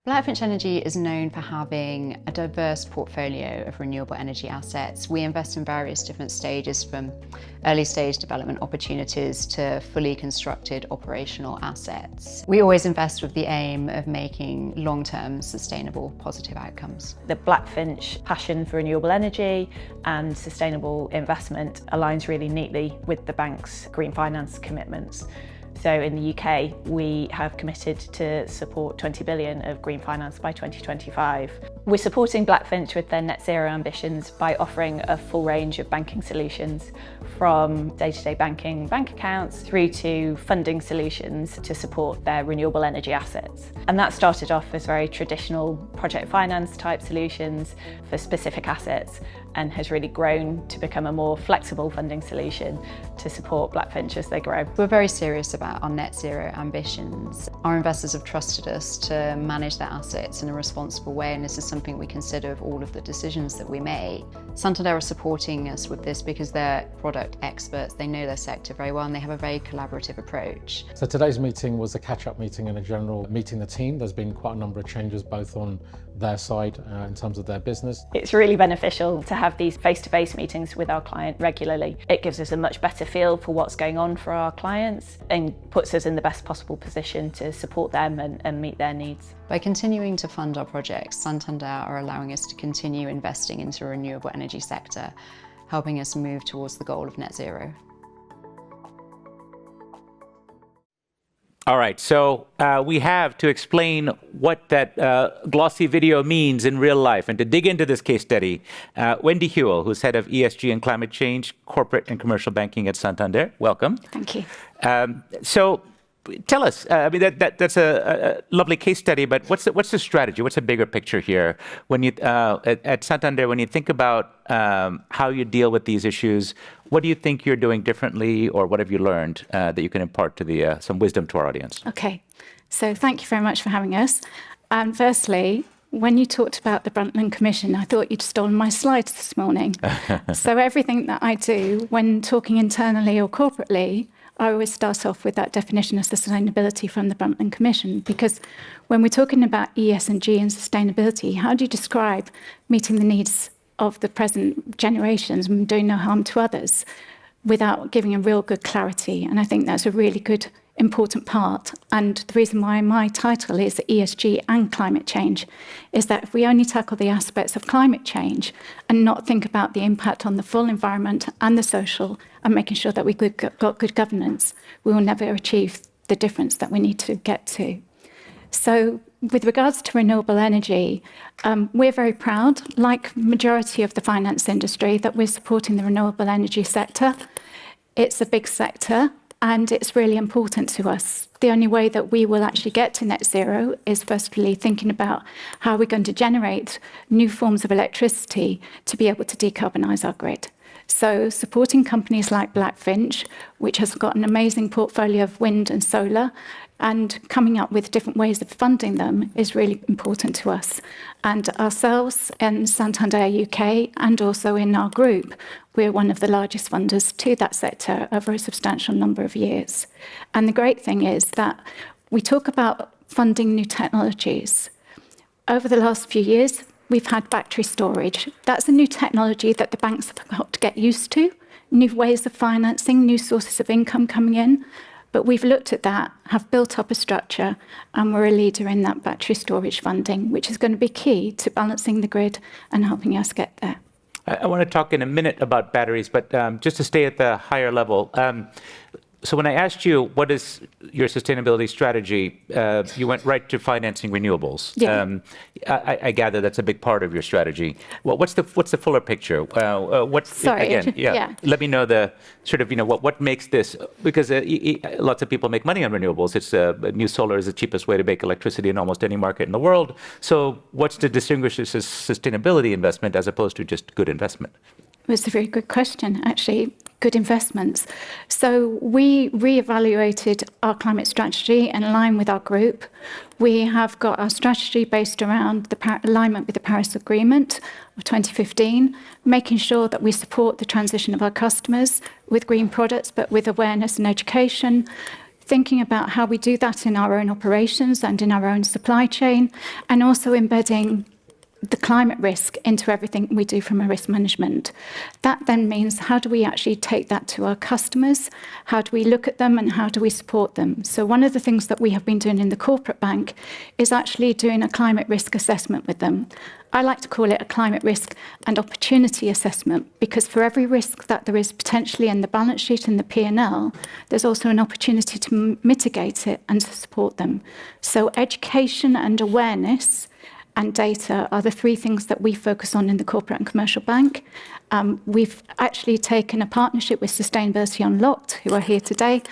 Blackfinch Energy is known for having a diverse portfolio of renewable energy assets. We invest in various different stages, from early stage development opportunities to fully constructed operational assets. We always invest with the aim of making long-term sustainable positive outcomes. The Blackfinch passion for renewable energy and sustainable investment aligns really neatly with the bank's green finance commitments. So in the UK, we have committed to support 20 billion of green finance by 2025. We're supporting Blackfinch with their net zero ambitions by offering a full range of banking solutions, from day-to-day banking bank accounts through to funding solutions to support their renewable energy assets. And that started off as very traditional project finance type solutions for specific assets, and has really grown to become a more flexible funding solution to support Blackfinch as they grow. We're very serious about our net zero ambitions. Our investors have trusted us to manage their assets in a responsible way, and this is something we consider of all of the decisions that we make. Santander are supporting us with this because they're product experts, they know their sector very well, and they have a very collaborative approach. So today's meeting was a catch-up meeting and a general meeting the team. There's been quite a number of changes both on their side in terms of their business. It's really beneficial to have these face-to-face meetings with our client regularly. It gives us a much better feel for what's going on for our clients and puts us in the best possible position to support them and meet their needs. By continuing to fund our projects, Santander are allowing us to continue investing into the renewable energy sector, helping us move towards the goal of net zero. All right, so we have to explain what that glossy video means in real life. And to dig into this case study, Wendy Hewell, who's head of ESG and climate change, corporate and commercial banking at Santander. Welcome. Thank you. So tell us, I mean, that's a lovely case study, but what's the strategy? What's the bigger picture here? When you at Santander, when you think about how you deal with these issues, what do you think you're doing differently, or what have you learned that you can impart to some wisdom to our audience? Okay, so thank you very much for having us. And firstly, when you talked about the Brundtland Commission, I thought you'd stolen my slides this morning. So everything that I do when talking internally or corporately, I always start off with that definition of sustainability from the Brundtland Commission, because when we're talking about ESG and sustainability, how do you describe meeting the needs of the present generations and doing no harm to others without giving a real good clarity? And I think that's a really good, important part. And the reason why my title is ESG and climate change is that if we only tackle the aspects of climate change and not think about the impact on the full environment and the social and making sure that we've got good governance, we will never achieve the difference that we need to get to. So with regards to renewable energy, we're very proud, like majority of the finance industry, that we're supporting the renewable energy sector. It's a big sector and it's really important to us. The only way that we will actually get to net zero is firstly thinking about how we're going to generate new forms of electricity to be able to decarbonise our grid. So supporting companies like Blackfinch, which has got an amazing portfolio of wind and solar, and coming up with different ways of funding them is really important to us. And ourselves in Santander UK and also in our group, we're one of the largest funders to that sector over a substantial number of years. And the great thing is that we talk about funding new technologies. Over the last few years, we've had battery storage. That's a new technology that the banks have got to get used to, new ways of financing, new sources of income coming in. But we've looked at that, have built up a structure, and we're a leader in that battery storage funding, which is going to be key to balancing the grid and helping us get there. I want to talk in a minute about batteries, but just to stay at the higher level. So when I asked you what is your sustainability strategy, you went right to financing renewables. Yeah. I gather that's a big part of your strategy. Well, what's the fuller picture? Sorry. Again, yeah. Let me know the sort of what makes this, because lots of people make money on renewables. It's new solar is the cheapest way to make electricity in almost any market in the world. So what's to distinguish this as sustainability investment as opposed to just good investment? It's a very good question, actually. Good investments. So we reevaluated our climate strategy in line with our group. We have got our strategy based around the alignment with the Paris Agreement of 2015, making sure that we support the transition of our customers with green products, but with awareness and education, thinking about how we do that in our own operations and in our own supply chain, and also embedding the climate risk into everything we do from a risk management. That then means, how do we actually take that to our customers? How do we look at them and how do we support them? So one of the things that we have been doing in the corporate bank is actually doing a climate risk assessment with them. I like to call it a climate risk and opportunity assessment, because for every risk that there is potentially in the balance sheet and the P&L, there's also an opportunity to mitigate it and to support them. So education and awareness and data are the three things that we focus on in the corporate and commercial bank. We've actually taken a partnership with Sustainability Unlocked, who are here today,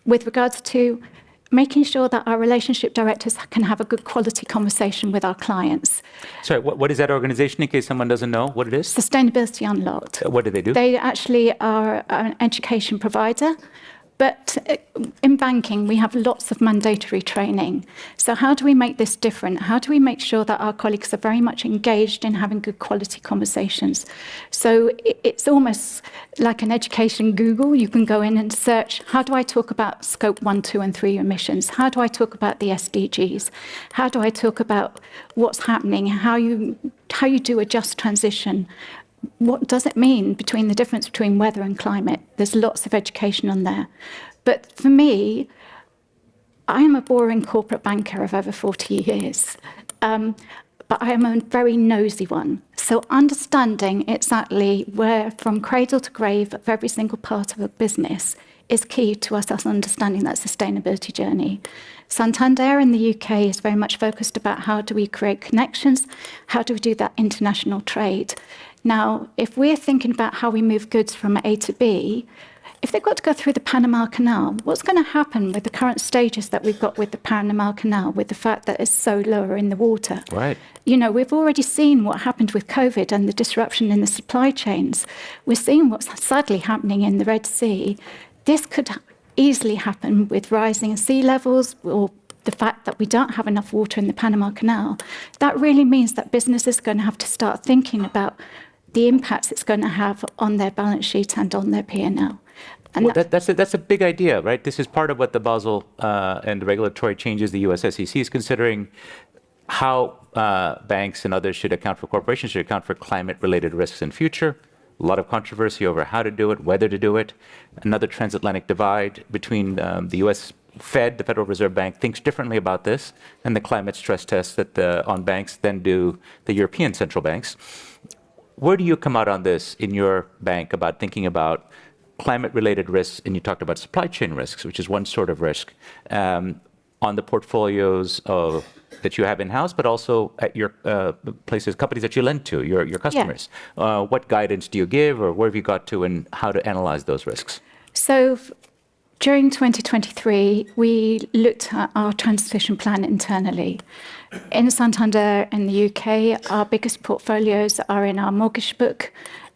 with regards to making sure that our relationship directors can have a good quality conversation with our clients. Sorry, what is that organization, in case someone doesn't know what it is? Sustainability Unlocked. What do they do? They actually are an education provider. But in banking, we have lots of mandatory training. So how do we make this different? How do we make sure that our colleagues are very much engaged in having good quality conversations? So it's almost like an education Google. You can go in and search, how do I talk about scope 1, 2, and 3 emissions? How do I talk about the SDGs? How do I talk about what's happening, how you do a just transition? What does it mean between the difference between weather and climate? There's lots of education on there. But for me, I am a boring corporate banker of over 40 years, but I am a very nosy one. So understanding exactly where, from cradle to grave of every single part of a business, is key to us understanding that sustainability journey. Santander in the UK is very much focused about how do we create connections, how do we do that international trade. Now, if we're thinking about how we move goods from A to B, if they've got to go through the Panama Canal, what's going to happen with the current stages that we've got with the Panama Canal, with the fact that it's so lower in the water? Right. You know, we've already seen what happened with COVID and the disruption in the supply chains. We're seeing what's sadly happening in the Red Sea. This could easily happen with rising sea levels or the fact that we don't have enough water in the Panama Canal. That really means that businesses are going to have to start thinking about the impacts it's going to have on their balance sheet and on their P&L. And well, that's a big idea, right? This is part of what the Basel and the regulatory changes the US SEC is considering, how banks and others should account for, corporations should account for climate-related risks in future. A lot of controversy over how to do it, whether to do it. Another transatlantic divide between the US Fed, the Federal Reserve Bank, thinks differently about this, and the climate stress tests that on banks then do the European central banks. Where do you come out on this in your bank about thinking about climate-related risks? And you talked about supply chain risks, which is one sort of risk, on the portfolios that you have in-house, but also at your places, companies that you lend to, your customers. Yeah. What guidance do you give, or where have you got to, and how to analyze those risks? So during 2023, we looked at our transition plan internally. In Santander in the UK, our biggest portfolios are in our mortgage book,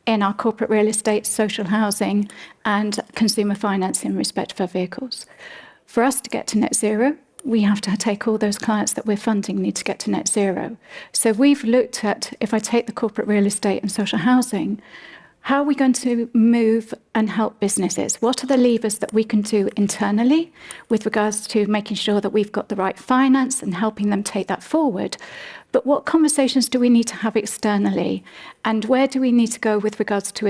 in our corporate real estate, social housing, and consumer finance in respect of our vehicles. For us to get to net zero, we have to take all those clients that we're funding need to get to net zero. So we've looked at, if I take the corporate real estate and social housing, how are we going to move and help businesses? What are the levers that we can do internally with regards to making sure that we've got the right finance and helping them take that forward? But what conversations do we need to have externally? And where do we need to go with regards to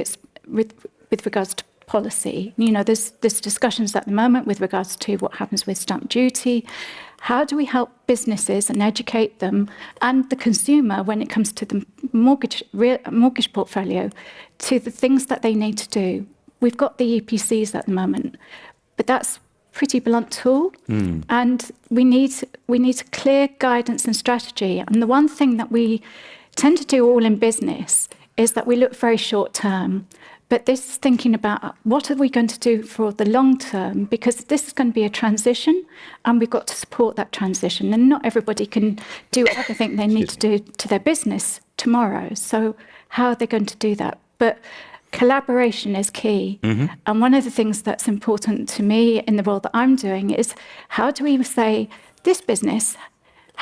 with regards to policy? You know, there's discussions at the moment with regards to what happens with stamp duty. How do we help businesses and educate them and the consumer when it comes to the mortgage portfolio to the things that they need to do? We've got the EPCs at the moment, but that's pretty blunt tool, and we need clear guidance and strategy. And the one thing that we tend to do all in business is that we look very short term. But this is thinking about what are we going to do for the long term, because this is going to be a transition and we've got to support that transition. And not everybody can do everything they need to do to their business tomorrow. So how are they going to do that? But collaboration is key. And one of the things that's important to me in the role that I'm doing is how do we say, this business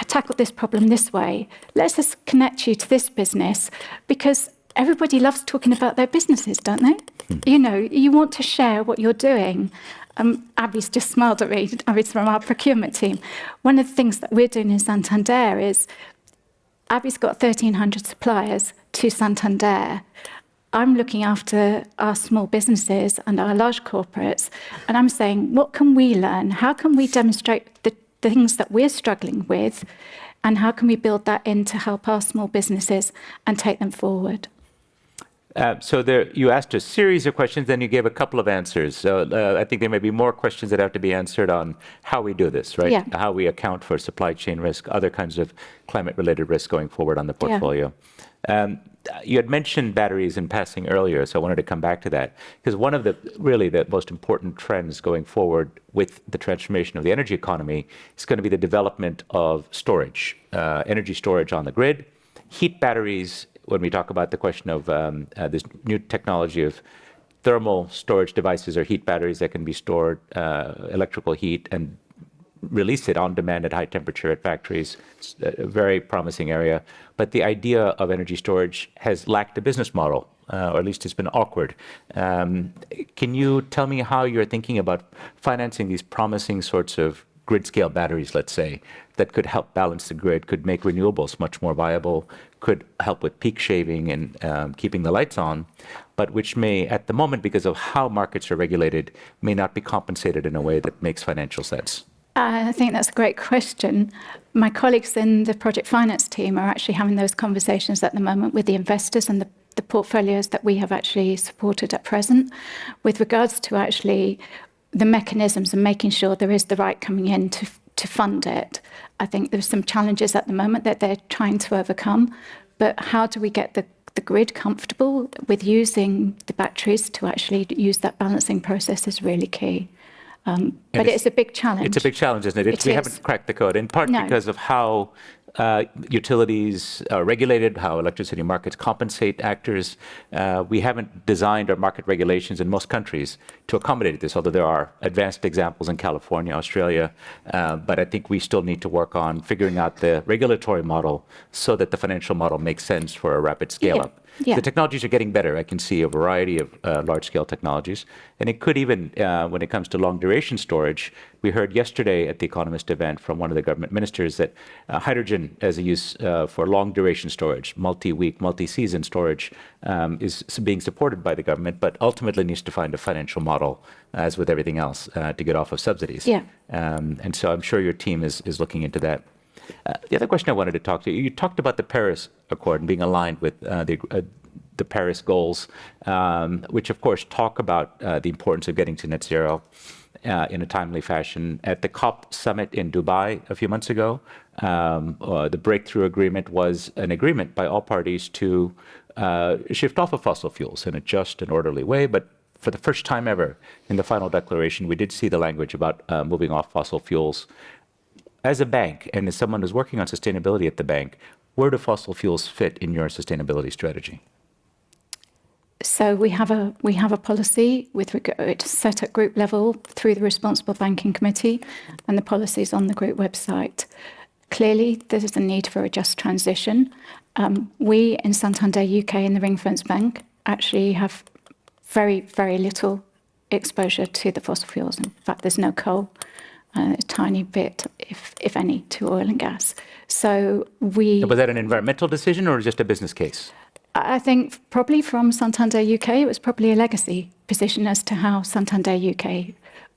tackled this problem this way. Let's just connect you to this business, because everybody loves talking about their businesses, don't they? You know, you want to share what you're doing. Abby's just smiled at me. Abby's from our procurement team. One of the things that we're doing in Santander is Abby's got 1,300 suppliers to Santander. I'm looking after our small businesses and our large corporates, and I'm saying, what can we learn? How can we demonstrate the things that we're struggling with, and how can we build that in to help our small businesses and take them forward? So you asked a series of questions, then you gave a couple of answers. So I think there may be more questions that have to be answered on how we do this, right? Yeah. How we account for supply chain risk, other kinds of climate-related risk going forward on the portfolio. Yeah. You had mentioned batteries in passing earlier, so I wanted to come back to that. Because one of the most important trends going forward with the transformation of the energy economy is going to be the development of storage, energy storage on the grid, heat batteries. When we talk about the question of this new technology of thermal storage devices or heat batteries that can be stored electrical heat and release it on demand at high temperature at factories, it's a very promising area. But the idea of energy storage has lacked a business model, or at least it's been awkward. Can you tell me how you're thinking about financing these promising sorts of grid-scale batteries, let's say, that could help balance the grid, could make renewables much more viable, could help with peak shaving and keeping the lights on, but which may, at the moment, because of how markets are regulated, may not be compensated in a way that makes financial sense? I think that's a great question. My colleagues in the project finance team are actually having those conversations at the moment with the investors and the portfolios that we have actually supported at present with regards to actually the mechanisms and making sure there is the right coming in to fund it. I think there's some challenges at the moment that they're trying to overcome, but how do we get the grid comfortable with using the batteries to actually use that balancing process is really key. But it's a big challenge. It's a big challenge, isn't it? We haven't cracked the code, in part because of how utilities are regulated, how electricity markets compensate actors. We haven't designed our market regulations in most countries to accommodate this, although there are advanced examples in California, Australia. But I think we still need to work on figuring out the regulatory model so that the financial model makes sense for a rapid scale-up. Yeah. The technologies are getting better. I can see a variety of large-scale technologies. And it could even, when it comes to long-duration storage, we heard yesterday at the Economist event from one of the government ministers that hydrogen as a use for long-duration storage, multi-week, multi-season storage, is being supported by the government, but ultimately needs to find a financial model, as with everything else, to get off of subsidies. Yeah. And so I'm sure your team is looking into that. The other question I wanted to talk to you talked about the Paris Accord and being aligned with the Paris goals, which of course talk about the importance of getting to net zero in a timely fashion. At the COP summit in Dubai a few months ago, the breakthrough agreement was an agreement by all parties to shift off of fossil fuels in a just and orderly way, but for the first time ever in the final declaration, we did see the language about moving off fossil fuels. As a bank and as someone who's working on sustainability at the bank, where do fossil fuels fit in your sustainability strategy? So we have a policy with regard set at group level through the Responsible Banking Committee, and the policy is on the group website. Clearly, there is a need for a just transition. We in Santander UK in the Ring Fence Bank actually have very, very little exposure to the fossil fuels. In fact, there's no coal. A tiny bit, if any, to oil and gas. So was that an environmental decision or just a business case? I think probably from Santander UK, it was probably a legacy position as to how Santander UK.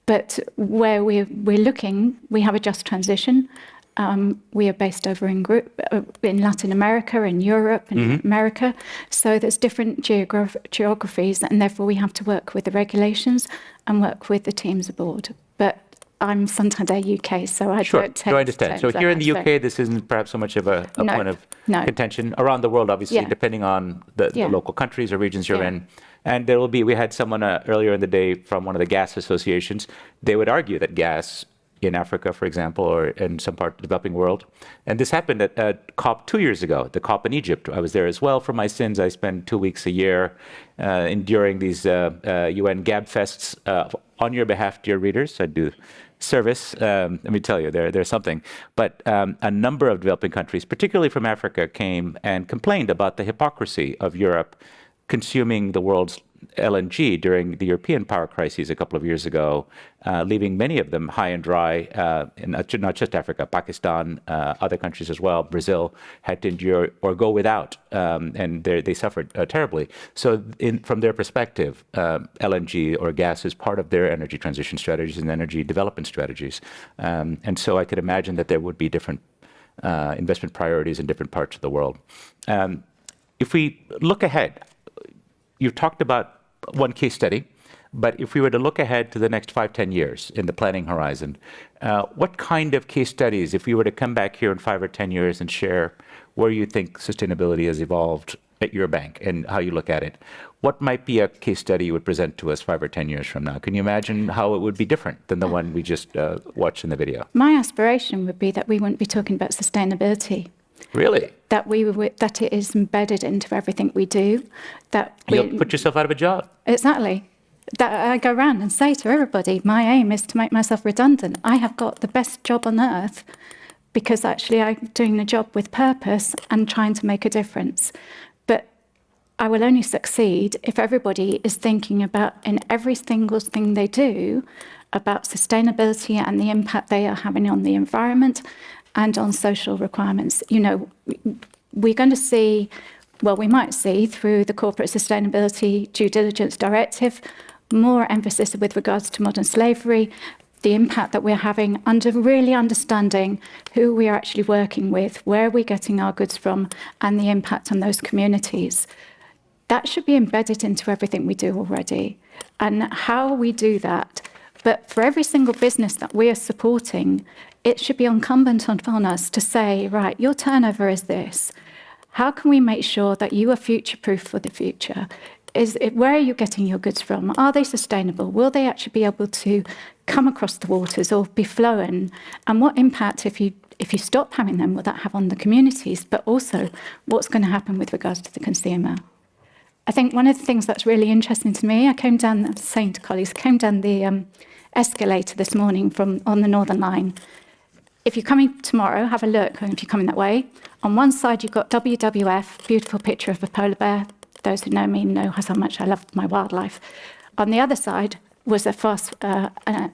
But where we're looking, we have a just transition. We are based over in Latin America, in Europe, in America. So there's different geographies, and therefore we have to work with the regulations and work with the teams aboard. But I'm Santander UK, so I don't take. I understand. So here in the UK, this isn't perhaps so much of a point of contention. Around the world, obviously, depending on the local countries or regions you're in. And we had someone earlier in the day from one of the gas associations. They would argue that gas in Africa, for example, or in some part of the developing world. And this happened at COP 2 years ago, the COP in Egypt. I was there as well. For my sins, I spend 2 weeks a year enduring these UN Gab Fests on your behalf, dear readers. I do service. Let me tell you, there's something. But a number of developing countries, particularly from Africa, came and complained about the hypocrisy of Europe consuming the world's LNG during the European power crises a couple of years ago, leaving many of them high and dry, in not just Africa, Pakistan, other countries as well. Brazil had to endure or go without, and they suffered terribly. So from their perspective, LNG or gas is part of their energy transition strategies and energy development strategies. And so I could imagine that there would be different investment priorities in different parts of the world. If we look ahead, you've talked about one case study, but if we were to look ahead to the next 5-10 years in the planning horizon, what kind of case studies, if we were to come back here in 5 or 10 years and share where you think sustainability has evolved at your bank and how you look at it, what might be a case study you would present to us 5 or 10 years from now? Can you imagine how it would be different than the one we just watched in the video? My aspiration would be that we wouldn't be talking about sustainability. Really? That that it is embedded into everything we do. That You'll put yourself out of a job. Exactly. That I go around and say to everybody, my aim is to make myself redundant. I have got the best job on earth because actually I'm doing the job with purpose and trying to make a difference. But I will only succeed if everybody is thinking about, in every single thing they do, about sustainability and the impact they are having on the environment and on social requirements. You know, we're going to see, well, we might see through the Corporate Sustainability Due Diligence Directive, more emphasis with regards to modern slavery, the impact that we're having under really understanding who we are actually working with, where we're getting our goods from, and the impact on those communities. That should be embedded into everything we do already. And how we do that, but for every single business that we are supporting, it should be incumbent on us to say, right, your turnover is this. How can we make sure that you are future-proof for the future? Where are you getting your goods from? Are they sustainable? Will they actually be able to come across the waters or be flown? And what impact, if you stop having them, will that have on the communities? But also, what's going to happen with regards to the consumer? I think one of the things that's really interesting to me, I came down the escalator this morning on the Northern Line. If you're coming tomorrow, have a look, and if you're coming that way, on one side you've got WWF, beautiful picture of a polar bear. Those who know me know how much I love my wildlife. On the other side was an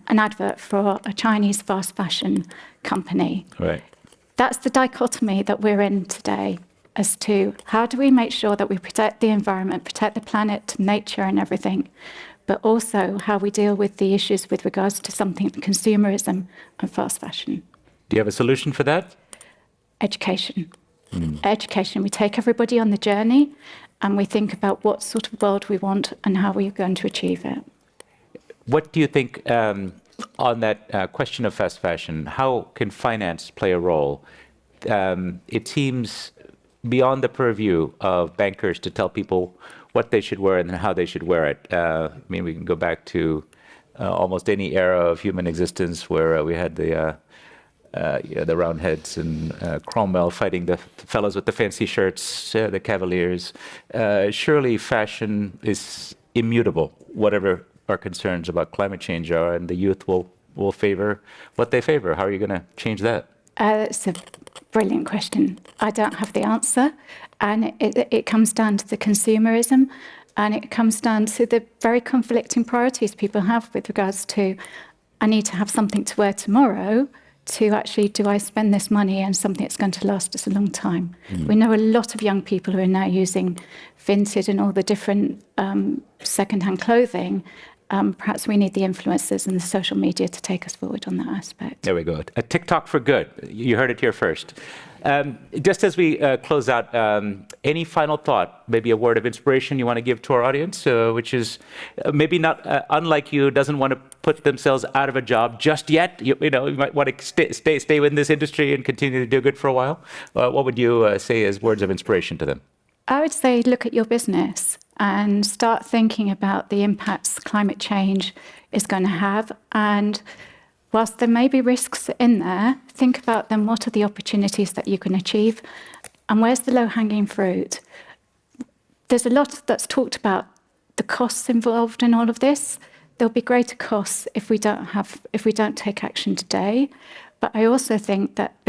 advert for a Chinese fast fashion company. Right. That's the dichotomy that we're in today as to how do we make sure that we protect the environment, protect the planet, nature and everything, but also how we deal with the issues with regards to something like consumerism and fast fashion. Do you have a solution for that? Education. Education. We take everybody on the journey and we think about what sort of world we want and how we're going to achieve it. What do you think, on that question of fast fashion, how can finance play a role? It seems beyond the purview of bankers to tell people what they should wear and how they should wear it. I mean, we can go back to almost any era of human existence where we had the Roundheads and Cromwell fighting the fellows with the fancy shirts, the Cavaliers. Surely fashion is immutable, whatever our concerns about climate change are, and the youth will favor what they favor. How are you going to change that? It's a brilliant question. I don't have the answer. And it comes down to the consumerism, and it comes down to the very conflicting priorities people have with regards to, I need to have something to wear tomorrow, to actually, do I spend this money on something that's going to last us a long time? We know a lot of young people who are now using Vinted and all the different second-hand clothing. Perhaps we need the influencers and the social media to take us forward on that aspect. There we go. A TikTok for good. You heard it here first. Just as we close out, any final thought, maybe a word of inspiration you want to give to our audience, which is maybe not unlike you, doesn't want to put themselves out of a job just yet. You might want to stay within this industry and continue to do good for a while. What would you say as words of inspiration to them? I would say look at your business and start thinking about the impacts climate change is going to have. And whilst there may be risks in there, think about them. What are the opportunities that you can achieve? And where's the low-hanging fruit? There's a lot that's talked about the costs involved in all of this. There'll be greater costs if we don't take action today. But I also think that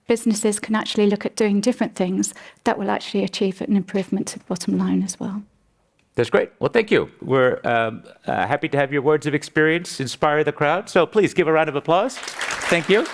businesses can actually look at doing different things that will actually achieve an improvement to the bottom line as well. That's great. Well, thank you. We're happy to have your words of experience inspire the crowd. So please give a round of applause. Thank you.